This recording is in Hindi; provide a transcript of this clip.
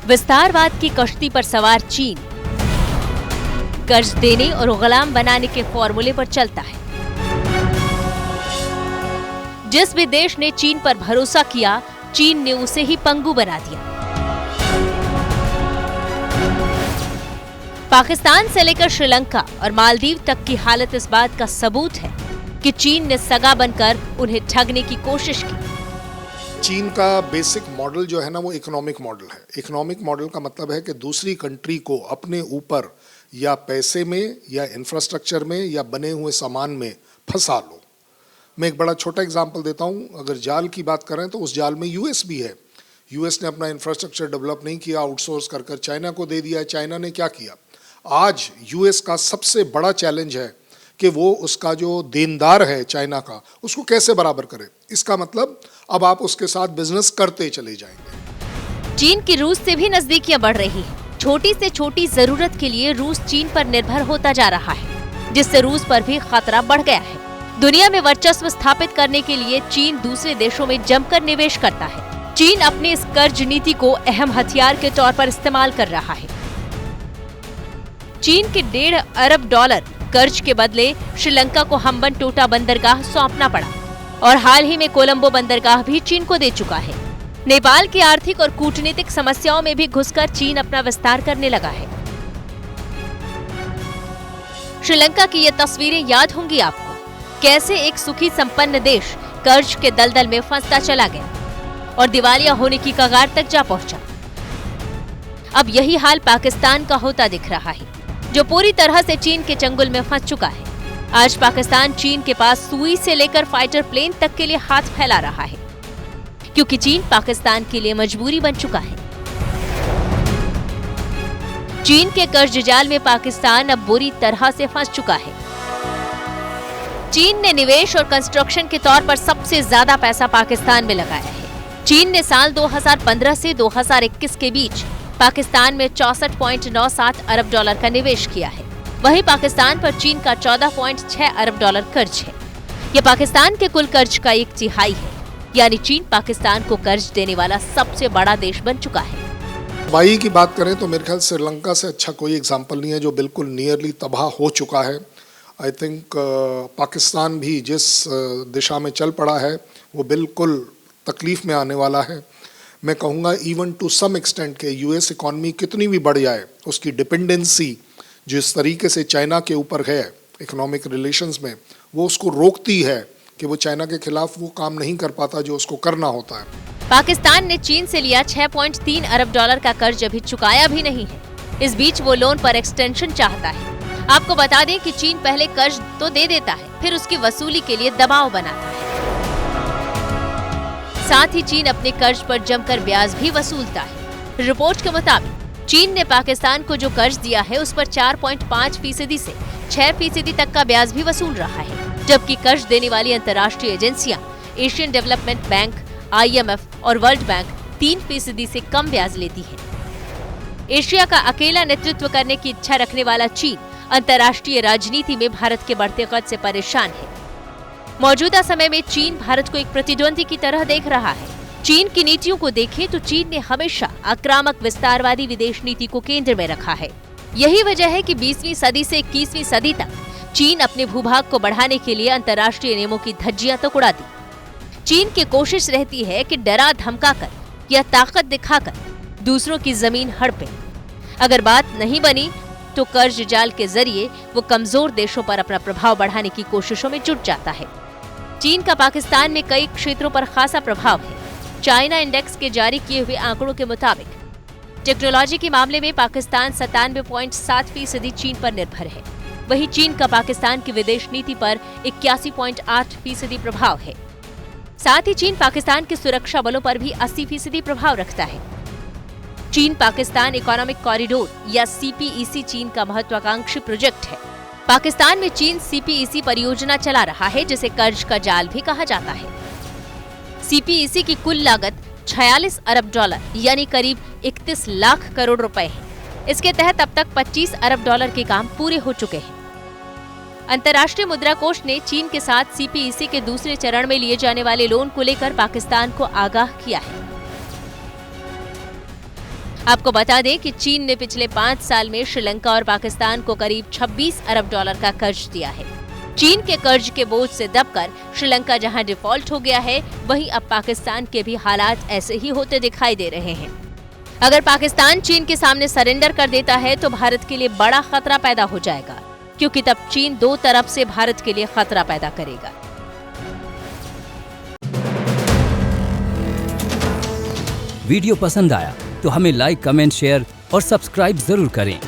विस्तारवाद की कश्ती पर सवार चीन कर्ज देने और गुलाम बनाने के फॉर्मूले पर चलता है। जिस भी देश ने चीन पर भरोसा किया, चीन ने उसे ही पंगु बना दिया। पाकिस्तान से लेकर श्रीलंका और मालदीव तक की हालत इस बात का सबूत है कि चीन ने सगा बनकर उन्हें ठगने की कोशिश की। चीन का बेसिक मॉडल जो है ना, वो इकोनॉमिक मॉडल है। इकोनॉमिक मॉडल का मतलब है कि दूसरी कंट्री को अपने ऊपर या पैसे में या इंफ्रास्ट्रक्चर में या बने हुए सामान में फंसा लो। मैं एक बड़ा छोटा एग्जांपल देता हूँ। अगर जाल की बात करें तो उस जाल में यूएस भी है। यूएस ने अपना इंफ्रास्ट्रक्चर डेवलप नहीं किया, आउटसोर्स कर चाइना को दे दिया। चाइना ने क्या किया? आज यूएस का सबसे बड़ा चैलेंज है कि वो उसका जो देनदार है चाइना का, उसको कैसे बराबर करे। इसका मतलब अब आप उसके साथ बिजनेस करते चले जाएंगे। चीन की रूस से भी नजदीकियां बढ़ रही है। छोटी से छोटी जरूरत के लिए रूस चीन पर निर्भर होता जा रहा है, जिससे रूस पर भी खतरा बढ़ गया है। दुनिया में वर्चस्व स्थापित करने के लिए चीन दूसरे देशों में जमकर निवेश करता है। चीन अपनी इस कर्ज नीति को अहम हथियार के तौर पर इस्तेमाल कर रहा है। चीन के $1.5 अरब कर्ज के बदले श्रीलंका को हम्बन टोटा बंदरगाह सौंपना पड़ा और हाल ही में कोलंबो बंदरगाह भी चीन को दे चुका है। नेपाल की आर्थिक और कूटनीतिक समस्याओं में भी घुसकर चीन अपना विस्तार करने लगा है। श्रीलंका की ये तस्वीरें याद होंगी आपको, कैसे एक सुखी संपन्न देश कर्ज के दलदल में फंसता चला गया और दिवालिया होने की कगार तक जा पहुंचा। अब यही हाल पाकिस्तान का होता दिख रहा है, जो पूरी तरह से चीन के चंगुल में फंस चुका है। आज पाकिस्तान चीन के पास सुई से लेकर फाइटर प्लेन तक के लिए हाथ फैला रहा है, क्योंकि चीन पाकिस्तान के लिए मजबूरी बन चुका है। चीन के कर्ज जाल में पाकिस्तान अब बुरी तरह से फंस चुका है। चीन ने निवेश और कंस्ट्रक्शन के तौर पर सबसे ज्यादा पैसा पाकिस्तान में लगाया है। चीन ने साल 2015 से 2021 के बीच पाकिस्तान में $64.97 अरब का निवेश किया है। वहीं पाकिस्तान पर चीन का $14.6 अरब कर्ज है। यह पाकिस्तान के कुल कर्ज का 1/3 है, यानी चीन पाकिस्तान को कर्ज देने वाला सबसे बड़ा देश बन चुका है। तबाही की बात करें तो मेरे ख्याल श्रीलंका से अच्छा कोई एग्जाम्पल नहीं है, जो बिल्कुल नियरली तबाह हो चुका है। आई थिंक पाकिस्तान भी जिस दिशा में चल पड़ा है वो बिल्कुल तकलीफ में आने वाला है। मैं कहूँगा इवन टू सम एक्सटेंट के यूएस इकॉनमी कितनी भी बढ़ जाए, उसकी डिपेंडेंसी जिस तरीके से चाइना के ऊपर है इकोनॉमिक रिलेशंस में, वो उसको रोकती है कि वो चाइना के खिलाफ वो काम नहीं कर पाता जो उसको करना होता है। पाकिस्तान ने चीन से लिया $6.3 अरब का कर्ज अभी चुकाया भी नहीं है। इस बीच वो लोन पर एक्सटेंशन चाहता है। आपको बता दें कि चीन पहले कर्ज तो दे देता है, फिर उसकी वसूली के लिए दबाव बनाता है। साथ ही चीन अपने कर्ज पर जमकर ब्याज भी वसूलता है। रिपोर्ट के मुताबिक चीन ने पाकिस्तान को जो कर्ज दिया है उस पर 4.5% से 6% तक का ब्याज भी वसूल रहा है, जबकि कर्ज देने वाली अंतर्राष्ट्रीय एजेंसियां एशियन डेवलपमेंट बैंक, IMF और वर्ल्ड बैंक 3% से कम ब्याज लेती है। एशिया का अकेला नेतृत्व करने की इच्छा रखने वाला चीन अंतर्राष्ट्रीय राजनीति में भारत के बढ़ते कद से परेशान है। मौजूदा समय में चीन भारत को एक प्रतिद्वंदी की तरह देख रहा है। चीन की नीतियों को देखें तो चीन ने हमेशा आक्रामक विस्तारवादी विदेश नीति को केंद्र में रखा है। यही वजह है कि 20वीं सदी से 21वीं सदी तक चीन अपने भूभाग को बढ़ाने के लिए अंतर्राष्ट्रीय नियमों की धज्जियां तो उड़ा दी। चीन की कोशिश रहती है कि डरा धमकाकर या ताकत दिखाकर दूसरों की जमीन हड़पे। अगर बात नहीं बनी तो कर्ज जाल के जरिए वो कमजोर देशों पर अपना प्रभाव बढ़ाने की कोशिशों में जुट जाता है। चीन का पाकिस्तान में कई क्षेत्रों पर खासा प्रभाव है। चाइना इंडेक्स के जारी किए हुए आंकड़ों के मुताबिक टेक्नोलॉजी के मामले में पाकिस्तान 97.7% चीन पर निर्भर है। वहीं चीन का पाकिस्तान की विदेश नीति पर 81.8% प्रभाव है। साथ ही चीन पाकिस्तान के सुरक्षा बलों पर भी 80% प्रभाव रखता है। चीन पाकिस्तान इकोनॉमिक कॉरिडोर या CPEC चीन का महत्वाकांक्षी प्रोजेक्ट है। पाकिस्तान में चीन CPEC परियोजना चला रहा है, जिसे कर्ज का जाल भी कहा जाता है। CPEC की कुल लागत $46 अरब यानी करीब 31 लाख करोड़ रुपए है। इसके तहत अब तक $25 अरब के काम पूरे हो चुके हैं। अंतर्राष्ट्रीय मुद्रा कोष ने चीन के साथ CPEC के दूसरे चरण में लिए जाने वाले लोन को लेकर पाकिस्तान को आगाह किया है। आपको बता दें कि चीन ने पिछले 5 साल में श्रीलंका और पाकिस्तान को करीब 26 अरब डॉलर का कर्ज दिया है। चीन के कर्ज के बोझ से दबकर श्रीलंका जहां डिफॉल्ट हो गया है, वहीं अब पाकिस्तान के भी हालात ऐसे ही होते दिखाई दे रहे हैं। अगर पाकिस्तान चीन के सामने सरेंडर कर देता है तो भारत के लिए बड़ा खतरा पैदा हो जाएगा, क्योंकि तब चीन दो तरफ से भारत के लिए खतरा पैदा करेगा। वीडियो पसंद आया तो हमें लाइक, कमेंट, शेयर और सब्सक्राइब जरूर करें।